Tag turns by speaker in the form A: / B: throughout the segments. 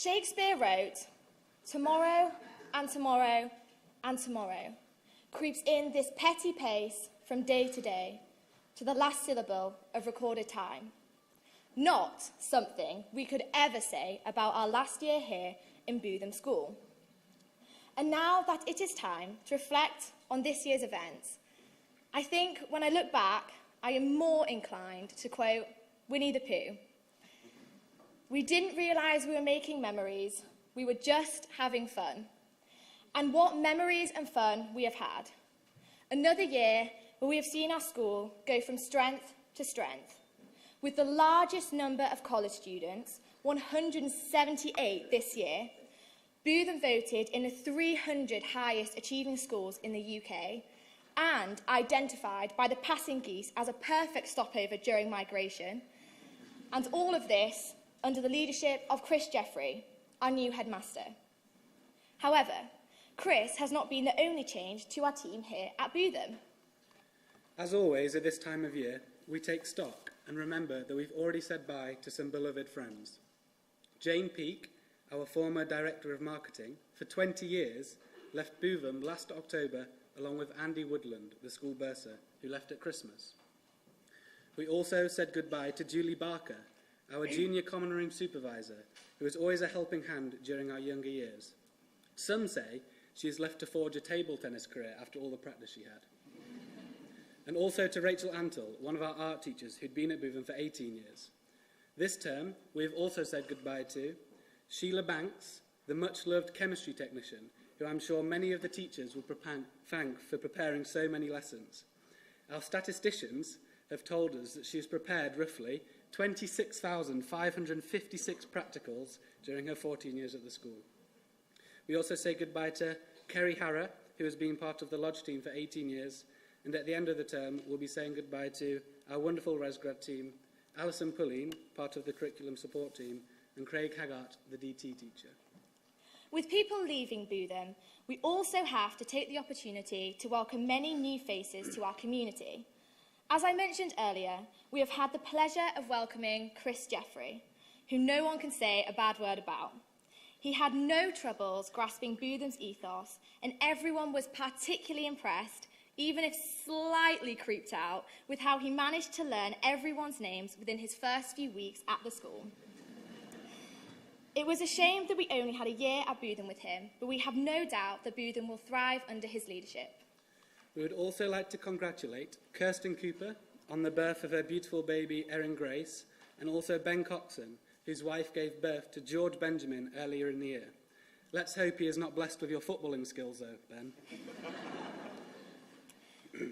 A: Shakespeare wrote, "Tomorrow and tomorrow and tomorrow creeps in this petty pace from day to day to the last syllable of recorded time." Not something we could ever say about our last year here in Bootham School. And now that it is time to reflect on this year's events, I think when I look back, I am more inclined to quote Winnie the Pooh. "We didn't realise we were making memories, we were just having fun." And what memories and fun we have had. Another year where we have seen our school go from strength to strength, with the largest number of college students, 178 this year. Bootham voted in the 300 highest achieving schools in the UK and identified by the passing geese as a perfect stopover during migration. And all of this under the leadership of Chris Jeffrey, our new headmaster. However, Chris has not been the only change to our team here at Bootham.
B: As always at this time of year, we take stock and remember that we've already said bye to some beloved friends. Jane Peake, our former Director of Marketing, for 20 years, left Bootham last October along with Andy Woodland, the school bursar, who left at Christmas. We also said goodbye to Julie Barker, our junior common room supervisor, who was always a helping hand during our younger years. Some say she has left to forge a table tennis career after all the practice she had. And also to Rachel Antle, one of our art teachers who'd been at Bootham for 18 years. This term, we have also said goodbye to Sheila Banks, the much-loved chemistry technician, who I'm sure many of the teachers will thank for preparing so many lessons. Our statisticians have told us that she has prepared roughly 26,556 practicals during her 14 years at the school. We also say goodbye to Kerry Harrer, who has been part of the Lodge team for 18 years, and at the end of the term, we'll be saying goodbye to our wonderful ResGrad team, Alison Pulleen, part of the curriculum support team, and Craig Haggart, the DT teacher.
A: With people leaving Bootham, we also have to take the opportunity to welcome many new faces to our community. As I mentioned earlier, we have had the pleasure of welcoming Chris Jeffrey, who no one can say a bad word about. He had no troubles grasping Bootham's ethos, and everyone was particularly impressed, even if slightly creeped out, with how he managed to learn everyone's names within his first few weeks at the school. It was a shame that we only had a year at Bootham with him, but we have no doubt that Bootham will thrive under his leadership.
B: We would also like to congratulate Kirsten Cooper on the birth of her beautiful baby, Erin Grace, and also Ben Coxon, whose wife gave birth to George Benjamin earlier in the year. Let's hope he is not blessed with your footballing skills, though, Ben.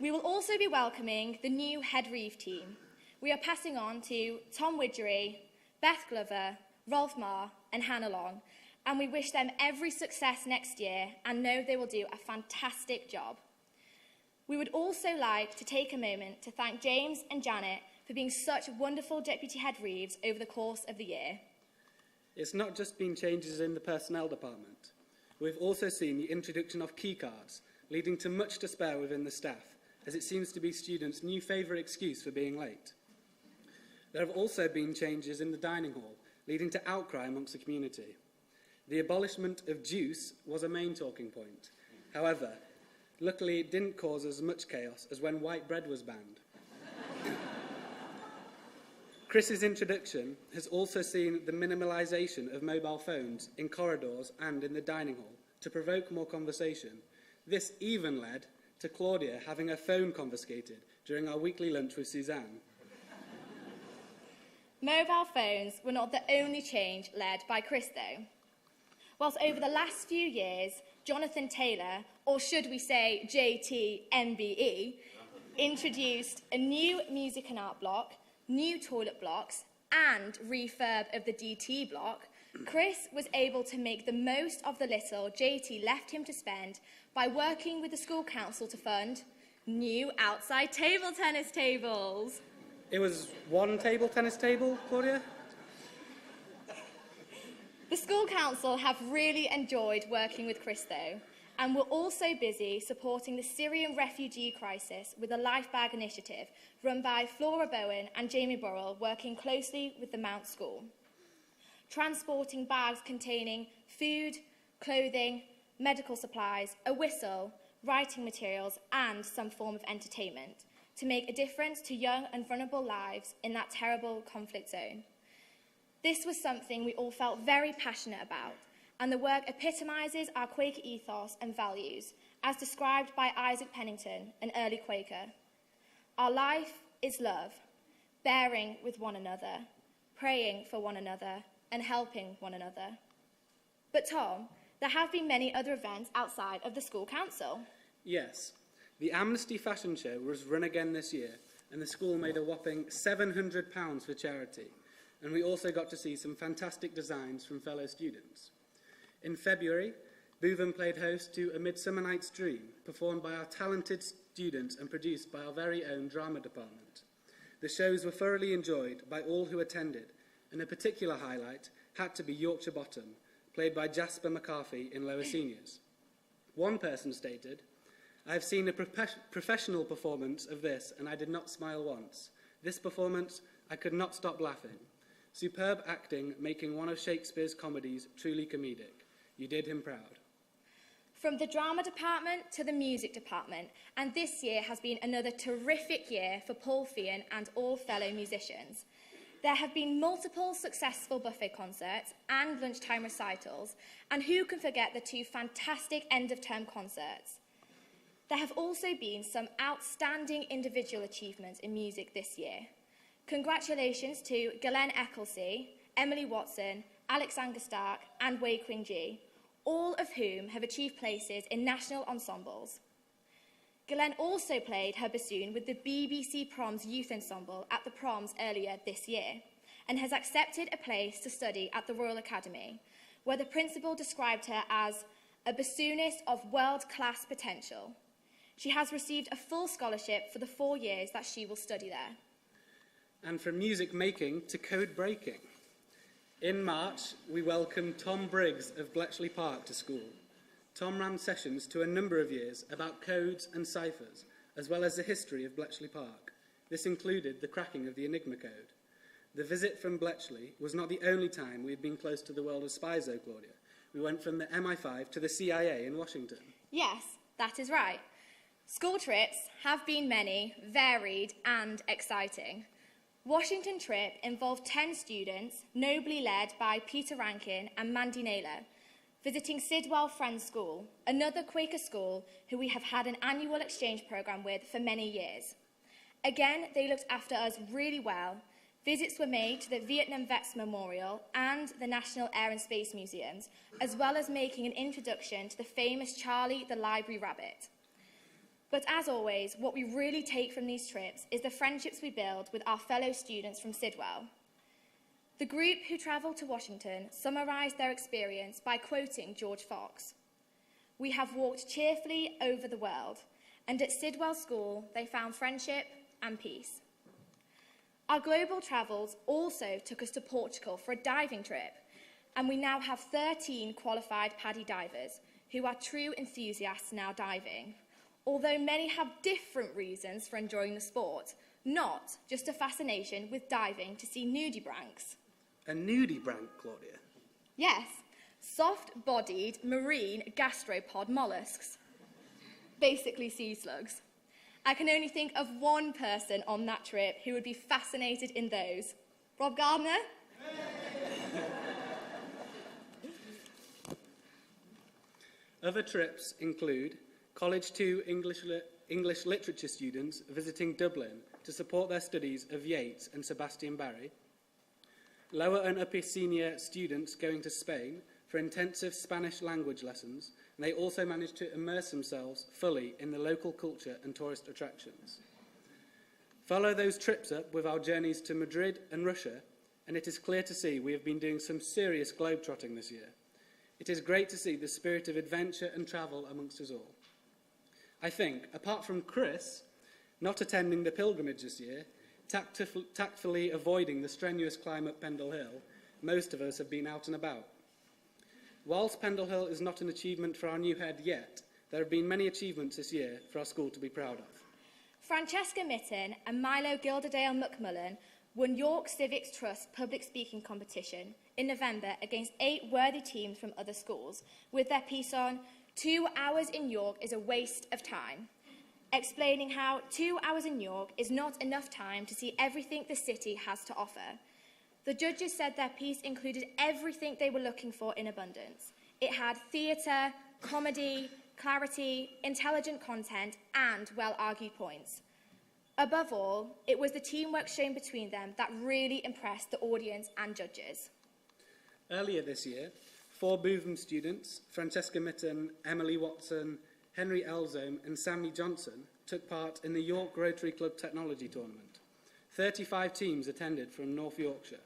A: We will also be welcoming the new head Reeves team. We are passing on to Tom Widgery, Beth Glover, Rolf Marr and Hannah Long, and we wish them every success next year and know they will do a fantastic job. We would also like to take a moment to thank James and Janet for being such wonderful Deputy Head Reeves over the course of the year.
B: It's not just been changes in the personnel department. We've also seen the introduction of keycards, leading to much despair within the staff, as it seems to be students' new favourite excuse for being late. There have also been changes in the dining hall, leading to outcry amongst the community. The abolishment of juice was a main talking point. However, luckily it didn't cause as much chaos as when white bread was banned. Chris's introduction has also seen the minimalisation of mobile phones in corridors and in the dining hall to provoke more conversation. This even led to Claudia having her phone confiscated during our weekly lunch with Suzanne.
A: Mobile phones were not the only change led by Chris, though. Whilst over the last few years, Jonathan Taylor, or should we say JTMBE, introduced a new music and art block, new toilet blocks, and refurb of the DT block, Chris was able to make the most of the little JT left him to spend by working with the school council to fund new outside table tennis tables.
B: It was one table tennis table, Claudia?
A: The school council have really enjoyed working with Chris, though, and were also busy supporting the Syrian refugee crisis with the Life Bag initiative run by Flora Bowen and Jamie Burrell, working closely with the Mount School. transporting bags containing food, clothing, medical supplies, a whistle, writing materials, and some form of entertainment to make a difference to young and vulnerable lives in that terrible conflict zone. This was something we all felt very passionate about, and the work epitomises our Quaker ethos and values, as described by Isaac Pennington, an early Quaker. Our life is love, bearing with one another, praying for one another, and helping one another. But Tom, there have been many other events outside of the school council.
B: Yes, the Amnesty Fashion Show was run again this year, and the school made a whopping £700 for charity, and we also got to see some fantastic designs from fellow students. In February, Bootham played host to A Midsummer Night's Dream, performed by our talented students and produced by our very own drama department. The shows were thoroughly enjoyed by all who attended, and a particular highlight had to be Yorkshire Bottom, played by Jasper McCarthy in Lower Seniors. One person stated, "I have seen a professional performance of this and I did not smile once. This performance, I could not stop laughing. Superb acting, making one of Shakespeare's comedies truly comedic. You did him proud."
A: From the drama department to the music department, and this year has been another terrific year for Paul Fian and all fellow musicians. There have been multiple successful buffet concerts and lunchtime recitals, and who can forget the two fantastic end-of-term concerts? There have also been some outstanding individual achievements in music this year. Congratulations to Glenn Ecclesey, Emily Watson, Alexander Stark, and Wei Qing Ji, all of whom have achieved places in national ensembles. Glenn also played her bassoon with the BBC Proms Youth Ensemble at the Proms earlier this year, and has accepted a place to study at the Royal Academy, where the principal described her as a bassoonist of world-class potential. She has received a full scholarship for the 4 years that she will study there.
B: And from music making to code breaking. In March, we welcomed Tom Briggs of Bletchley Park to school. Tom ran sessions to a number of years about codes and ciphers, as well as the history of Bletchley Park. This included the cracking of the Enigma code. The visit from Bletchley was not the only time we had been close to the world of spies, though, Claudia. We went from the MI5 to the CIA in Washington.
A: Yes, that is right. School trips have been many, varied and exciting. Washington trip involved 10 students, nobly led by Peter Rankin and Mandy Naylor, visiting Sidwell Friends School, another Quaker school who we have had an annual exchange programme with for many years. Again, they looked after us really well. Visits were made to the Vietnam Vets Memorial and the National Air and Space Museums, as well as making an introduction to the famous Charlie the Library Rabbit. But as always, what we really take from these trips is the friendships we build with our fellow students from Sidwell. The group who travelled to Washington summarised their experience by quoting George Fox. "We have walked cheerfully over the world, and at Sidwell School they found friendship and peace." Our global travels also took us to Portugal for a diving trip, and we now have 13 qualified PADI divers who are true enthusiasts now diving, although many have different reasons for enjoying the sport, not just a fascination with diving to see nudibranchs.
B: A nudibranch, Claudia?
A: Yes, soft-bodied marine gastropod mollusks, basically sea slugs. I can only think of one person on that trip who would be fascinated in those. Rob Gardner?
B: Other trips include College 2 English literature students visiting Dublin to support their studies of Yeats and Sebastian Barry, lower and upper senior students going to Spain for intensive Spanish language lessons, and they also managed to immerse themselves fully in the local culture and tourist attractions. Follow those trips up with our journeys to Madrid and Russia, and it is clear to see we have been doing some serious globetrotting this year. It is great to see the spirit of adventure and travel amongst us all. I think, apart from Chris, not attending the pilgrimage this year, tactfully avoiding the strenuous climb up Pendle Hill, most of us have been out and about. Whilst Pendle Hill is not an achievement for our new head yet, there have been many achievements this year for our school to be proud of.
A: Francesca Mitten and Milo Gilderdale McMullen won York Civics Trust public speaking competition in November against 8 worthy teams from other schools, with their piece on 2 hours in York is a waste of time, explaining how 2 hours in York is not enough time to see everything the city has to offer. The judges said their piece included everything they were looking for in abundance. It had theatre, comedy, clarity, intelligent content, and well-argued points. Above all, it was the teamwork shown between them that really impressed the audience and judges.
B: Earlier this year, 4 Bootham students, Francesca Mitten, Emily Watson, Henry Elzome and Sammy Johnson, took part in the York Rotary Club Technology Tournament. 35 teams attended from North Yorkshire.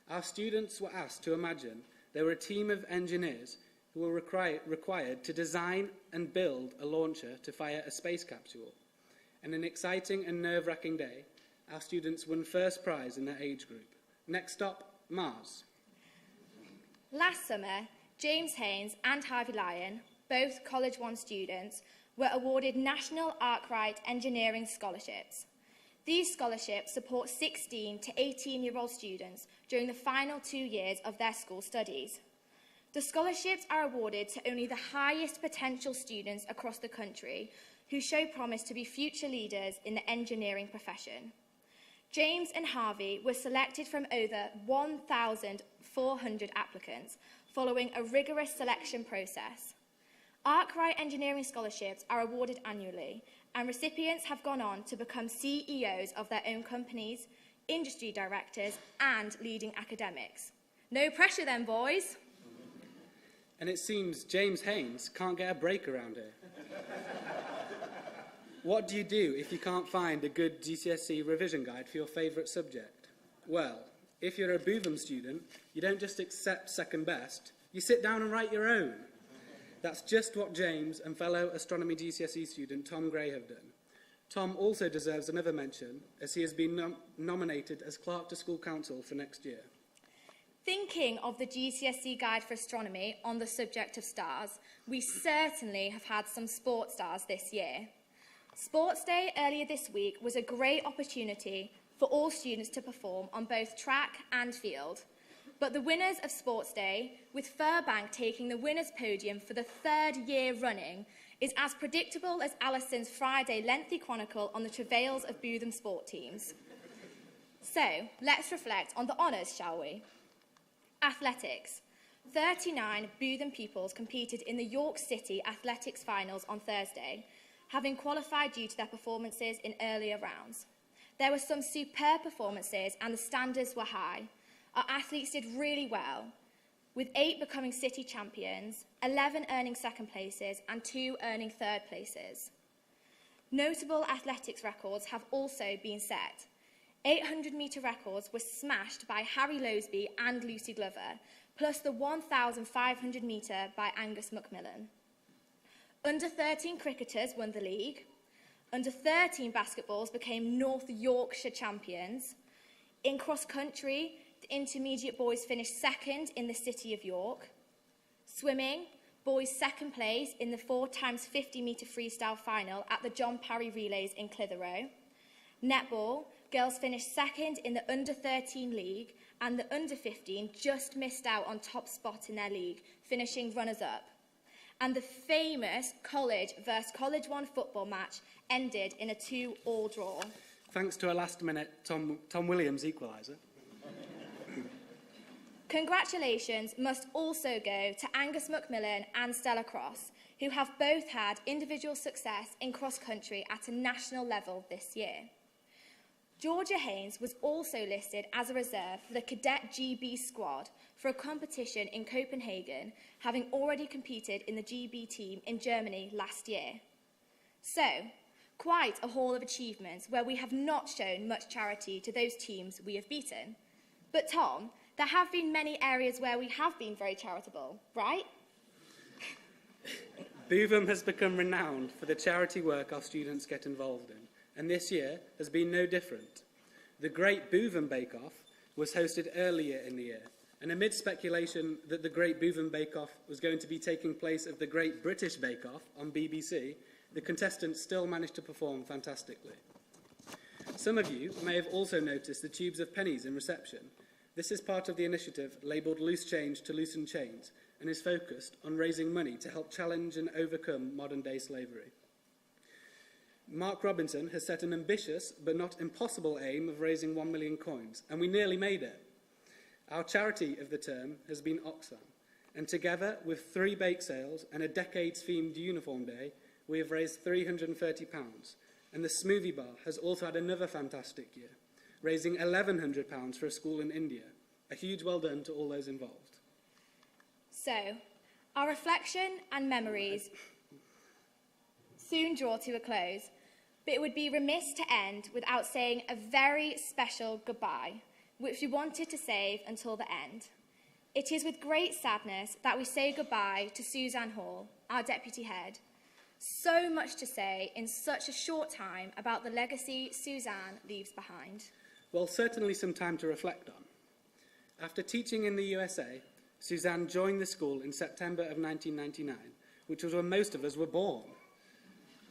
B: Our students were asked to imagine they were a team of engineers who were required to design and build a launcher to fire a space capsule. In an exciting and nerve-wracking day, our students won first prize in their age group. Next stop, Mars.
A: Last summer, James Haynes and Harvey Lyon, both College 1 students, were awarded National Arkwright Engineering Scholarships. These scholarships support 16 to 18-year-old students during the final 2 years of their school studies. The scholarships are awarded to only the highest potential students across the country who show promise to be future leaders in the engineering profession. James and Harvey were selected from over 1,400 applicants following a rigorous selection process. Arkwright Engineering Scholarships are awarded annually, and recipients have gone on to become CEOs of their own companies, industry directors, and leading academics. No pressure then, boys.
B: And it seems James Haynes can't get a break around here. What do you do if you can't find a good GCSE revision guide for your favourite subject? Well, if you're a Bootham student, you don't just accept second best, you sit down and write your own. That's just what James and fellow astronomy GCSE student Tom Gray have done. Tom also deserves another mention, as he has been nominated as Clerk to School Council for next year.
A: Thinking of the GCSE guide for astronomy on the subject of stars, we certainly have had some sports stars this year. Sports Day earlier this week was a great opportunity for all students to perform on both track and field. But the winners of Sports Day, with Furbank taking the winners' podium for the 3rd year running, is as predictable as Alison's Friday lengthy chronicle on the travails of Bootham sport teams. So, let's reflect on the honours, shall we? Athletics. 39 Bootham pupils competed in the York City Athletics Finals on Thursday, having qualified due to their performances in earlier rounds. There were some superb performances and the standards were high. Our athletes did really well, with 8 becoming city champions, 11 earning second places and 2 earning third places. Notable athletics records have also been set. 800-metre records were smashed by Harry Loseby and Lucy Glover, plus the 1,500-metre by Angus Macmillan. Under-13 cricketers won the league. Under-13 basketballs became North Yorkshire champions. In cross-country, the intermediate boys finished second in the City of York. Swimming, boys second place in the 4x50-metre freestyle final at the John Parry Relays in Clitheroe. Netball, girls finished second in the under-13 league, and the under-15 just missed out on top spot in their league, finishing runners-up. And the famous college versus College 1 football match ended in a 2-all draw.
B: Thanks to a last-minute Tom Williams equaliser.
A: Congratulations must also go to Angus Macmillan and Stella Cross, who have both had individual success in cross-country at a national level this year. Georgia Haynes was also listed as a reserve for the Cadet GB squad for a competition in Copenhagen, having already competed in the GB team in Germany last year. So, quite a haul of achievements where we have not shown much charity to those teams we have beaten. But Tom, there have been many areas where we have been very charitable, right?
B: Bootham has become renowned for the charity work our students get involved in, and this year has been no different. The Great Bootham Bake Off was hosted earlier in the year, and amid speculation that the Great Bootham Bake Off was going to be taking place of the Great British Bake Off on BBC, the contestants still managed to perform fantastically. Some of you may have also noticed the tubes of pennies in reception. This is part of the initiative labelled Loose Change to Loosen Chains and is focused on raising money to help challenge and overcome modern-day slavery. Mark Robinson has set an ambitious but not impossible aim of raising 1 million coins, and we nearly made it. Our charity of the term has been Oxfam, and together with 3 bake sales and a decades-themed uniform day, we have raised £330, and the smoothie bar has also had another fantastic year, raising £1,100 for a school in India. A huge well done to all those involved.
A: So, our reflection and memories soon draw to a close, but it would be remiss to end without saying a very special goodbye, which we wanted to save until the end. It is with great sadness that we say goodbye to Suzanne Hall, our deputy head. So much to say in such a short time about the legacy Suzanne leaves behind.
B: Well, certainly some time to reflect on. After teaching in the USA, Suzanne joined the school in September of 1999, which was when most of us were born.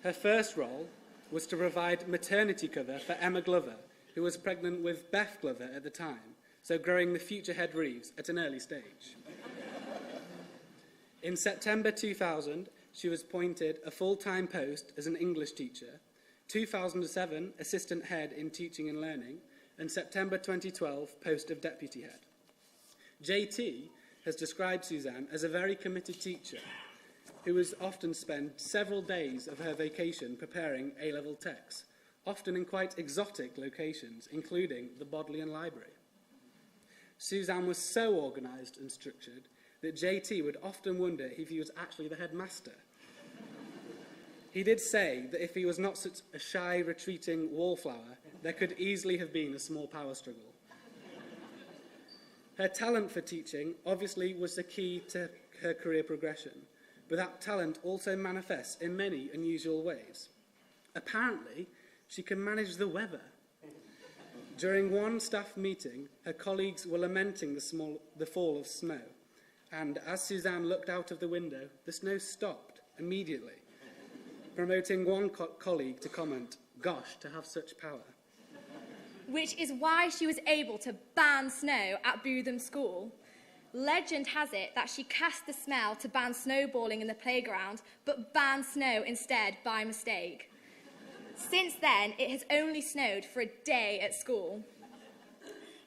B: Her first role was to provide maternity cover for Emma Glover, who was pregnant with Beth Glover at the time, so growing the future head Reeves at an early stage. In September 2000, she was appointed a full-time post as an English teacher, 2007 assistant head in teaching and learning, and September 2012 post of deputy head. JT has described Suzanne as a very committed teacher who has often spent several days of her vacation preparing A-level texts, often in quite exotic locations, including the Bodleian Library. Suzanne was so organised and structured that JT would often wonder if he was actually the headmaster. He did say that if he was not such a shy, retreating wallflower, there could easily have been a small power struggle. Her talent for teaching obviously was the key to her career progression, but that talent also manifests in many unusual ways. Apparently, she can manage the weather. During one staff meeting, her colleagues were lamenting the fall of snow, and as Suzanne looked out of the window, the snow stopped immediately, promoting one colleague to comment, "Gosh, to have such power."
A: Which is why she was able to ban snow at Bootham School. Legend has it that she cast the smell to ban snowballing in the playground, but banned snow instead by mistake. Since then, it has only snowed for a day at school.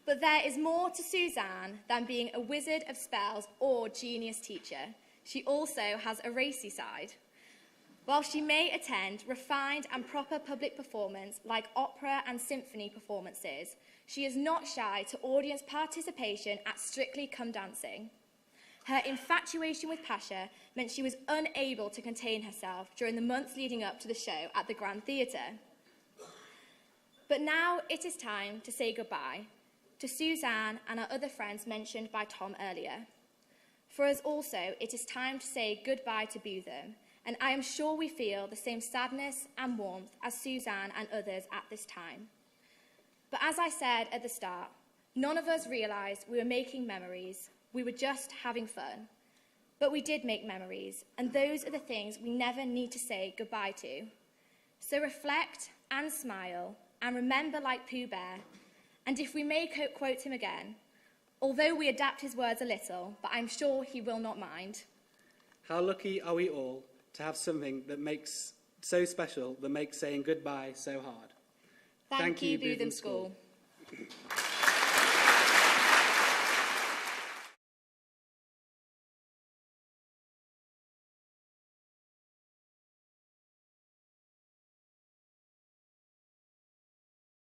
A: But there is more to Suzanne than being a wizard of spells or genius teacher. She also has a racy side. While she may attend refined and proper public performance like opera and symphony performances, she is not shy to audience participation at Strictly Come Dancing. Her infatuation with Pasha meant she was unable to contain herself during the months leading up to the show at the Grand Theatre. But now it is time to say goodbye to Suzanne and our other friends mentioned by Tom earlier. For us also, it is time to say goodbye to Bootham, and I am sure we feel the same sadness and warmth as Suzanne and others at this time. But as I said at the start, none of us realised we were making memories. We were just having fun. But we did make memories, and those are the things we never need to say goodbye to. So reflect and smile, and remember like Pooh Bear. And if we may quote him again, although we adapt his words a little, but I'm sure he will not mind.
B: How lucky are we all to have something that makes so special, that makes saying goodbye so hard.
A: Thank you, Bootham School.